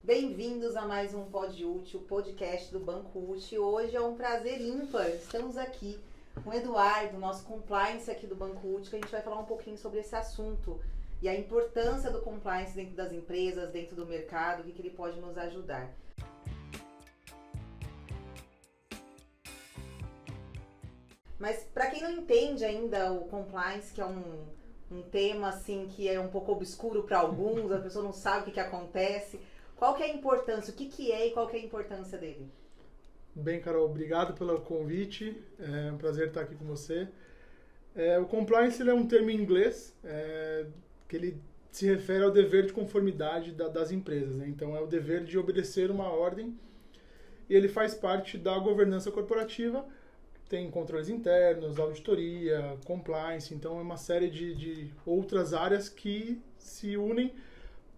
Bem-vindos a mais um Pod Útil, podcast do Banco Útil. Hoje é um prazer ímpar. Estamos aqui com o Eduardo, nosso compliance aqui do Banco Útil, que a gente vai falar um pouquinho sobre esse assunto e a importância do compliance dentro das empresas, dentro do mercado, o que ele pode nos ajudar. Mas para quem não entende ainda o compliance, que é um tema assim que é um pouco obscuro para alguns, a pessoa não sabe o que acontece. Qual que é a importância? O que é e qual que é a importância dele? Bem, Carol, obrigado pelo convite. É um prazer estar aqui com você. O compliance ele é um termo em inglês que ele se refere ao dever de conformidade das empresas, né? Então, é o dever de obedecer uma ordem e ele faz parte da governança corporativa. Tem controles internos, auditoria, compliance. Então, é uma série de outras áreas que se unem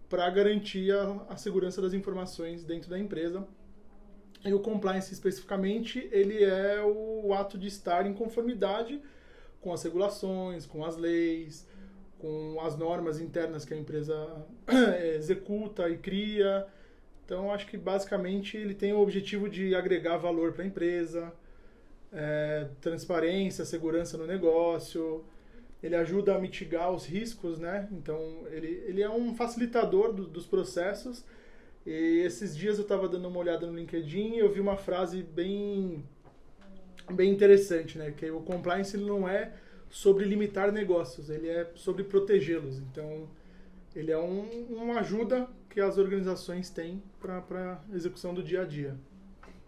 para garantir a segurança das informações dentro da empresa. E o compliance, especificamente, ele é o ato de estar em conformidade com as regulações, com as leis, com as normas internas que a empresa executa e cria. Então, acho que, basicamente, ele tem o objetivo de agregar valor para a empresa, transparência, segurança no negócio. Ele ajuda a mitigar os riscos, né? Então, ele é um facilitador dos processos. E esses dias eu estava dando uma olhada no LinkedIn e eu vi uma frase bem interessante, né? Que o compliance ele não é sobre limitar negócios, ele é sobre protegê-los. Então, ele é uma ajuda que as organizações têm para a execução do dia a dia.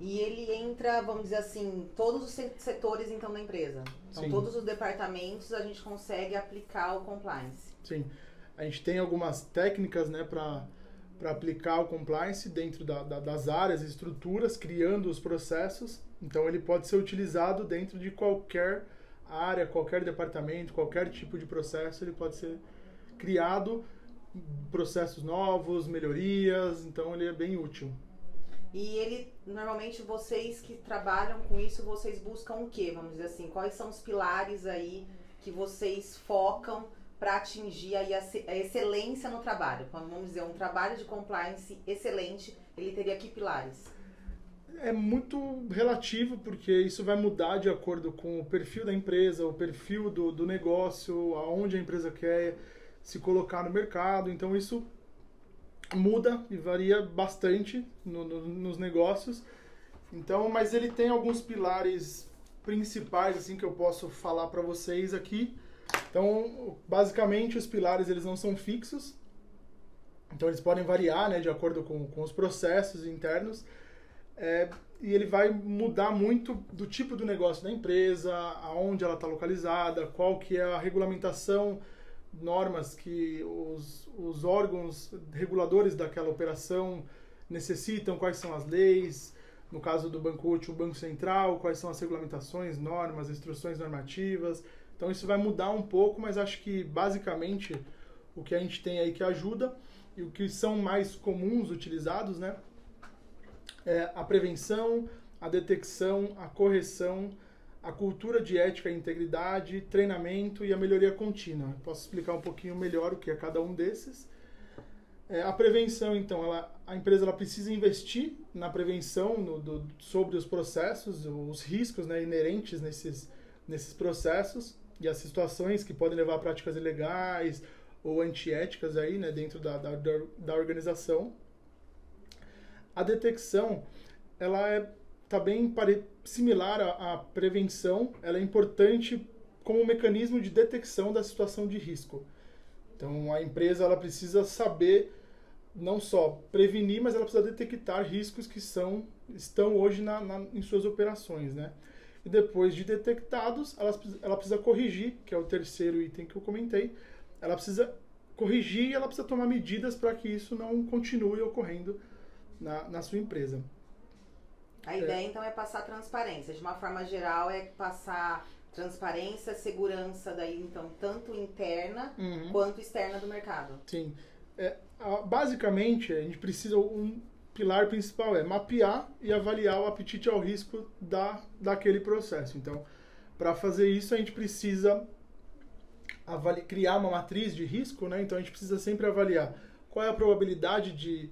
E ele entra, vamos dizer assim, todos os setores então da empresa. Então, Sim. Todos os departamentos a gente consegue aplicar o compliance. Sim. A gente tem algumas técnicas, né, para aplicar o compliance dentro das áreas e estruturas, criando os processos. Então, ele pode ser utilizado dentro de qualquer área, qualquer departamento, qualquer tipo de processo. Ele pode ser criado, processos novos, melhorias. Então, ele é bem útil. E ele, normalmente, vocês que trabalham com isso, vocês buscam o quê? Vamos dizer assim, quais são os pilares aí que vocês focam para atingir aí a excelência no trabalho? Vamos dizer, um trabalho de compliance excelente, ele teria que pilares? É muito relativo, porque isso vai mudar de acordo com o perfil da empresa, o perfil do negócio, aonde a empresa quer se colocar no mercado. Então, isso muda e varia bastante nos negócios. Então, mas ele tem alguns pilares principais assim que eu posso falar para vocês aqui. Então, basicamente, os pilares eles não são fixos. Então, eles podem variar, né, de acordo com os processos internos. E ele vai mudar muito do tipo do negócio da empresa, aonde ela está localizada, qual que é a regulamentação, normas que os órgãos reguladores daquela operação necessitam, quais são as leis, no caso do Banco Útil, o Banco Central, quais são as regulamentações, normas, instruções normativas. Então isso vai mudar um pouco, mas acho que basicamente o que a gente tem aí que ajuda e o que são mais comuns utilizados, né, é a prevenção, a detecção, a correção, a cultura de ética e integridade, treinamento e a melhoria contínua. Posso explicar um pouquinho melhor o que é cada um desses. A prevenção, então, a empresa ela precisa investir na prevenção sobre os processos, os riscos, né, inerentes nesses processos e as situações que podem levar a práticas ilegais ou antiéticas aí, né, dentro da organização. A detecção, ela tá bem similar à prevenção, ela é importante como um mecanismo de detecção da situação de risco. Então, a empresa ela precisa saber não só prevenir, mas ela precisa detectar riscos que estão hoje em suas operações, né? E depois de detectados, ela precisa corrigir, que é o terceiro item que eu comentei. Ela precisa corrigir e ela precisa tomar medidas para que isso não continue ocorrendo na sua empresa. A ideia, então, é passar transparência. De uma forma geral, é passar transparência, segurança, daí, então, tanto interna quanto externa do mercado. Sim. Basicamente, a gente precisa, um pilar principal é mapear e avaliar o apetite ao risco daquele processo. Então, para fazer isso, a gente precisa criar uma matriz de risco, né? Então, a gente precisa sempre avaliar qual é a probabilidade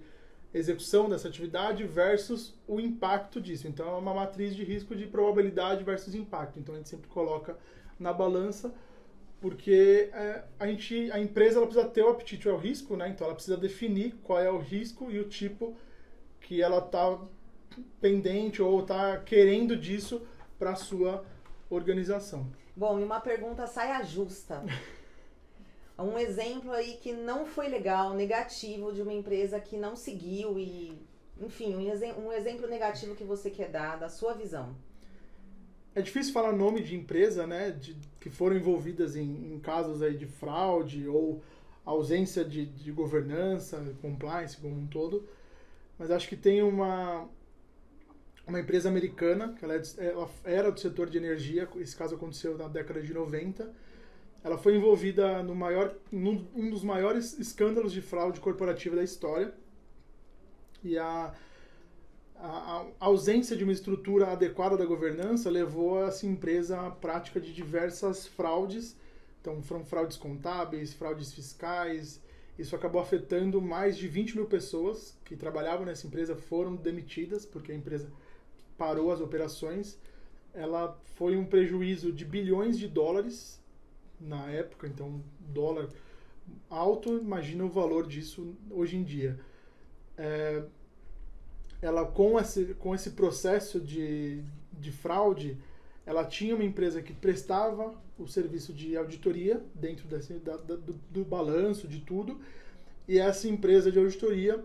execução dessa atividade versus o impacto disso. Então, é uma matriz de risco de probabilidade versus impacto. Então, a gente sempre coloca na balança, porque a empresa ela precisa ter o apetite ao risco, né? Então, ela precisa definir qual é o risco e o tipo que ela está pendente ou está querendo disso para a sua organização. Bom, e uma pergunta saia justa. Um exemplo aí que não foi legal, negativo, de uma empresa que não seguiu e, enfim, um exemplo negativo que você quer dar, da sua visão. É difícil falar nome de empresa, né, que foram envolvidas em casos aí de fraude ou ausência de governança, compliance como um todo, mas acho que tem uma empresa americana, que ela era do setor de energia, esse caso aconteceu na década de 90. Ela foi envolvida num dos maiores escândalos de fraude corporativa da história. E a ausência de uma estrutura adequada da governança levou essa empresa à prática de diversas fraudes. Então, foram fraudes contábeis, fraudes fiscais. Isso acabou afetando mais de 20 mil pessoas que trabalhavam nessa empresa, foram demitidas, porque a empresa parou as operações. Ela foi um prejuízo de bilhões de dólares na época, então dólar alto, imagina o valor disso hoje em dia. Ela com esse processo de fraude, ela tinha uma empresa que prestava o serviço de auditoria dentro do balanço, de tudo, e essa empresa de auditoria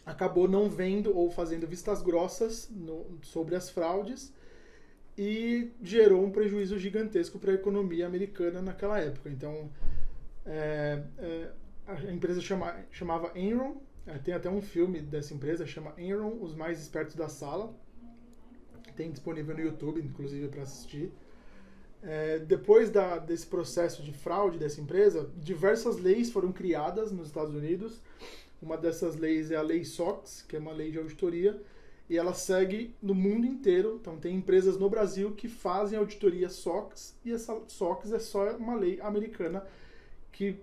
acabou não vendo ou fazendo vistas grossas sobre as fraudes, e gerou um prejuízo gigantesco para a economia americana naquela época. Então, a empresa chamava Enron, tem até um filme dessa empresa, chama Enron, Os Mais Espertos da Sala, tem disponível no YouTube, inclusive, para assistir. Depois desse processo de fraude dessa empresa, diversas leis foram criadas nos Estados Unidos. Uma dessas leis é a Lei SOX, que é uma lei de auditoria, e ela segue no mundo inteiro. Então, tem empresas no Brasil que fazem auditoria SOX, e essa SOX é só uma lei americana que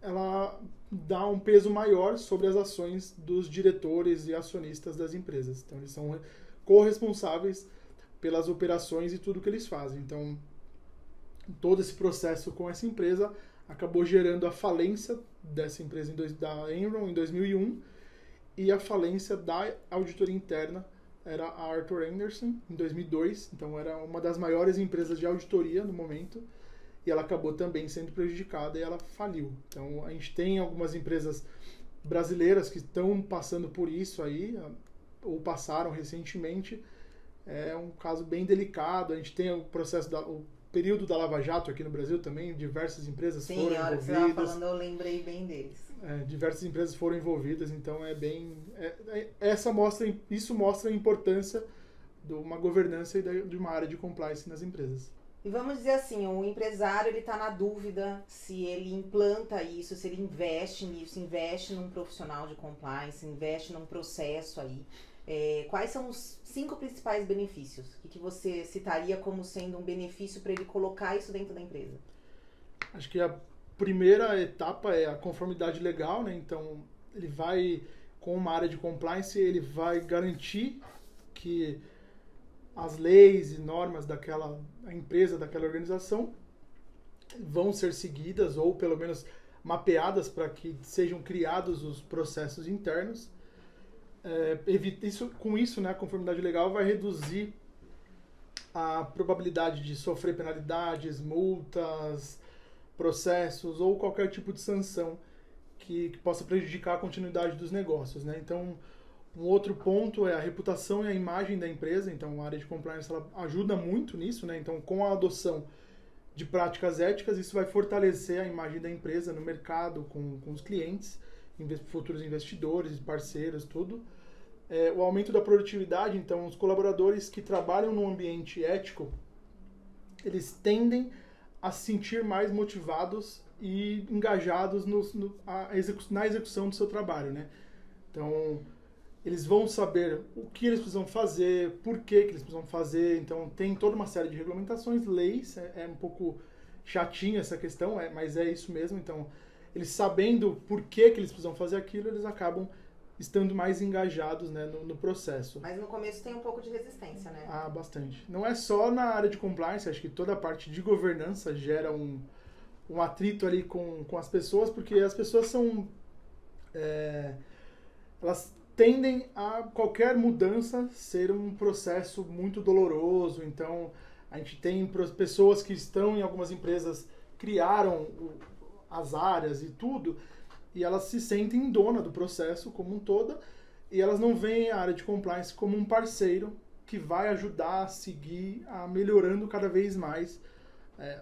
ela dá um peso maior sobre as ações dos diretores e acionistas das empresas. Então, eles são corresponsáveis pelas operações e tudo que eles fazem. Então, todo esse processo com essa empresa acabou gerando a falência dessa empresa da Enron em 2001, e a falência da auditoria interna era a Arthur Andersen em 2002, então era uma das maiores empresas de auditoria no momento, e ela acabou também sendo prejudicada e ela faliu. Então a gente tem algumas empresas brasileiras que estão passando por isso aí, ou passaram recentemente. É um caso bem delicado. A gente tem o processo o período da Lava Jato aqui no Brasil também, diversas empresas foram envolvidas. Sim, a hora que você estava falando eu lembrei bem deles. Diversas empresas foram envolvidas, então isso mostra a importância de uma governança e de uma área de compliance nas empresas. E vamos dizer assim, o empresário ele está na dúvida se ele implanta isso, se ele investe nisso, investe num profissional de compliance, investe num processo aí. Quais são os 5 principais benefícios? O que você citaria como sendo um benefício para ele colocar isso dentro da empresa? Acho que a primeira etapa é a conformidade legal, né? Então, ele vai, com uma área de compliance, ele vai garantir que as leis e normas daquela empresa, daquela organização, vão ser seguidas ou, pelo menos, mapeadas para que sejam criados os processos internos. Com isso, né, a conformidade legal vai reduzir a probabilidade de sofrer penalidades, multas, processos ou qualquer tipo de sanção que possa prejudicar a continuidade dos negócios, né? Então, um outro ponto é a reputação e a imagem da empresa. Então, a área de compliance ela ajuda muito nisso, né? Então, com a adoção de práticas éticas, isso vai fortalecer a imagem da empresa no mercado, com os clientes, futuros investidores, parceiros, tudo. O aumento da produtividade, então, os colaboradores que trabalham num ambiente ético, eles tendem a se sentir mais motivados e engajados na execução do seu trabalho, né? Então, eles vão saber o que eles precisam fazer, por que eles precisam fazer. Então, tem toda uma série de regulamentações, leis. É um pouco chatinho essa questão, mas é isso mesmo. Então, eles sabendo por que eles precisam fazer aquilo, eles acabam estando mais engajados, né, no processo. Mas no começo tem um pouco de resistência, né? Ah, bastante. Não é só na área de compliance, acho que toda a parte de governança gera um atrito ali com as pessoas, porque as pessoas são... elas tendem a qualquer mudança ser um processo muito doloroso. Então, a gente tem pessoas que estão em algumas empresas, criaram as áreas e tudo, e elas se sentem dona do processo como um todo, e elas não veem a área de compliance como um parceiro que vai ajudar a seguir, a melhorando cada vez mais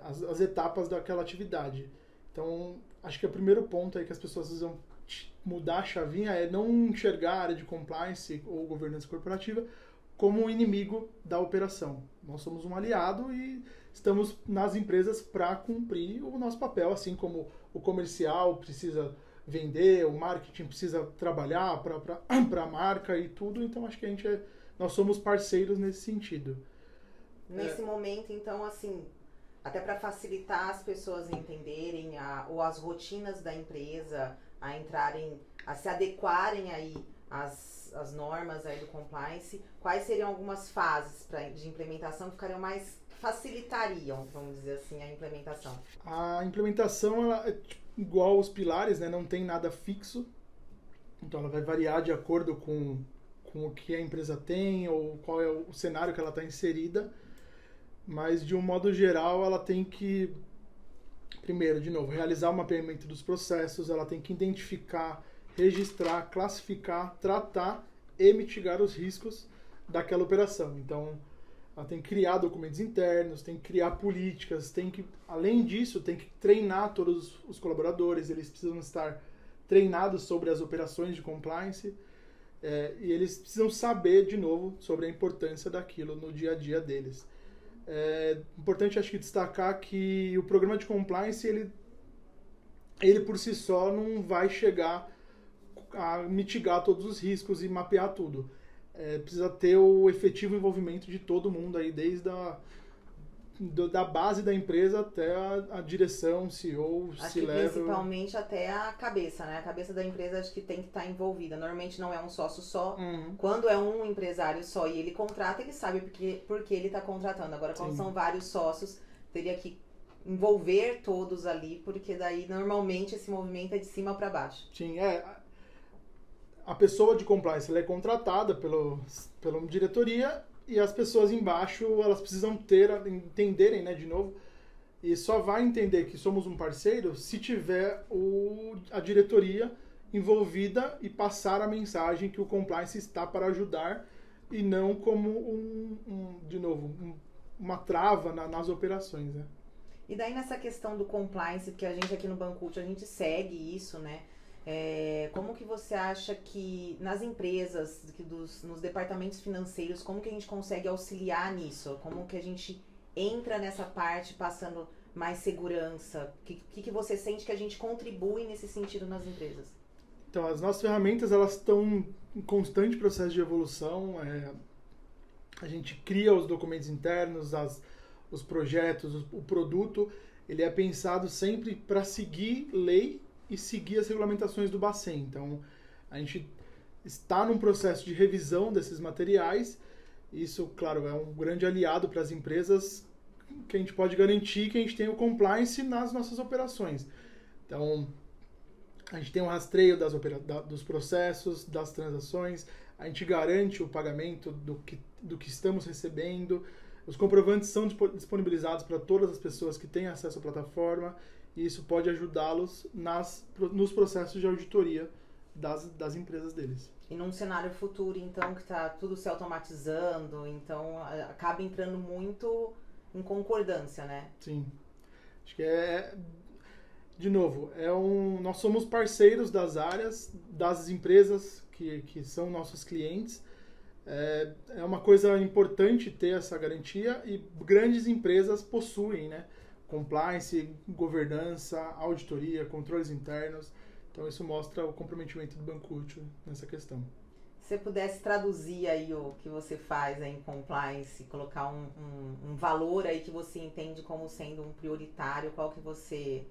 as etapas daquela atividade. Então, acho que o primeiro ponto aí que as pessoas precisam mudar a chavinha é não enxergar a área de compliance ou governança corporativa como um inimigo da operação. Nós somos um aliado e estamos nas empresas para cumprir o nosso papel, assim como o comercial precisa vender, o marketing precisa trabalhar para a marca e tudo. Então, acho que nós somos parceiros nesse sentido. Nesse momento, então, assim, até para facilitar as pessoas entenderem ou as rotinas da empresa, a entrarem, a se adequarem aí às normas aí do compliance, quais seriam algumas fases de implementação que facilitariam, vamos dizer assim, a implementação? A implementação, ela é igual aos pilares, né? Não tem nada fixo, então ela vai variar de acordo com o que a empresa tem ou qual é o cenário que ela está inserida, mas de um modo geral ela tem que, primeiro, de novo, realizar o mapeamento dos processos, ela tem que identificar, registrar, classificar, tratar e mitigar os riscos daquela operação. Então, ela tem que criar documentos internos, tem que criar políticas, além disso, tem que treinar todos os colaboradores, eles precisam estar treinados sobre as operações de compliance, e eles precisam saber, de novo, sobre a importância daquilo no dia a dia deles. É importante, acho que, destacar que o programa de compliance, ele por si só não vai chegar a mitigar todos os riscos e mapear tudo. Precisa ter o efetivo envolvimento de todo mundo aí, desde da base da empresa até a direção, CEO, acho que principalmente até a cabeça, né? A cabeça da empresa acho que tem que estar envolvida. Normalmente não é um sócio só. Uhum. Quando é um empresário só e ele contrata, ele sabe por que ele está contratando. Agora, quando são vários sócios, teria que envolver todos ali, porque daí normalmente esse movimento é de cima para baixo. Sim, a pessoa de compliance ela é contratada pela diretoria, e as pessoas embaixo, elas precisam entenderem, né, de novo, e só vai entender que somos um parceiro se tiver a diretoria envolvida e passar a mensagem que o compliance está para ajudar e não como uma trava nas operações, né? E daí nessa questão do compliance, porque a gente aqui no Bancout, a gente segue isso, né? Como que você acha que nas empresas, nos departamentos financeiros, como que a gente consegue auxiliar nisso? Como que a gente entra nessa parte passando mais segurança? O que você sente que a gente contribui nesse sentido nas empresas? Então, as nossas ferramentas, elas estão em constante processo de evolução. A gente cria os documentos internos, os projetos, o produto, ele é pensado sempre para seguir lei e seguir as regulamentações do Bacen. Então, a gente está num processo de revisão desses materiais. Isso, claro, é um grande aliado para as empresas, que a gente pode garantir que a gente tem o compliance nas nossas operações. Então, a gente tem um rastreio dos processos, das transações, a gente garante o pagamento do que estamos recebendo, os comprovantes são disponibilizados para todas as pessoas que têm acesso à plataforma, e isso pode ajudá-los nos processos de auditoria das empresas deles. E num cenário futuro, então, que está tudo se automatizando, então acaba entrando muito em concordância, né? Sim. Acho que de novo, nós somos parceiros das áreas, das empresas que são nossos clientes. É uma coisa importante ter essa garantia, e grandes empresas possuem, né? Compliance, governança, auditoria, controles internos. Então isso mostra o comprometimento do Bancout nessa questão. Se você pudesse traduzir aí o que você faz aí em compliance, colocar um valor aí que você entende como sendo um prioritário, qual que você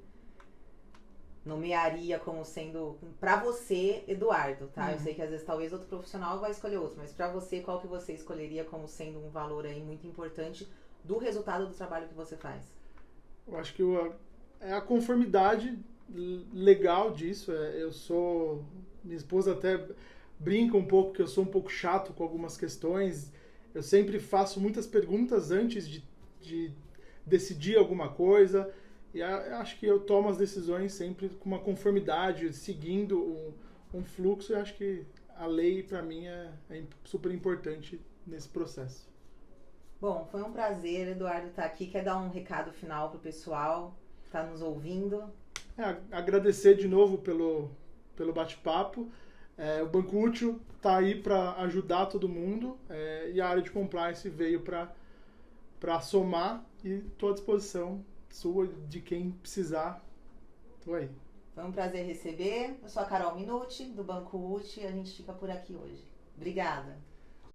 nomearia como sendo, pra você, Eduardo, tá? Eu sei que às vezes talvez outro profissional vai escolher outro, mas pra você, qual que você escolheria como sendo um valor aí muito importante do resultado do trabalho que você faz? Eu acho que é a conformidade legal disso. Minha esposa até brinca um pouco que eu sou um pouco chato com algumas questões. Eu sempre faço muitas perguntas antes de decidir alguma coisa. E acho que eu tomo as decisões sempre com uma conformidade, seguindo um fluxo. E acho que a lei, para mim, é super importante nesse processo. Bom, foi um prazer, Eduardo, estar aqui. Quer dar um recado final pro pessoal que está nos ouvindo? Agradecer de novo pelo bate-papo. O Banco Útil está aí para ajudar todo mundo, e a área de compliance veio para somar, e estou à disposição sua, de quem precisar. Estou aí. Foi um prazer receber. Eu sou a Carol Minucci, do Banco Útil, e a gente fica por aqui hoje. Obrigada.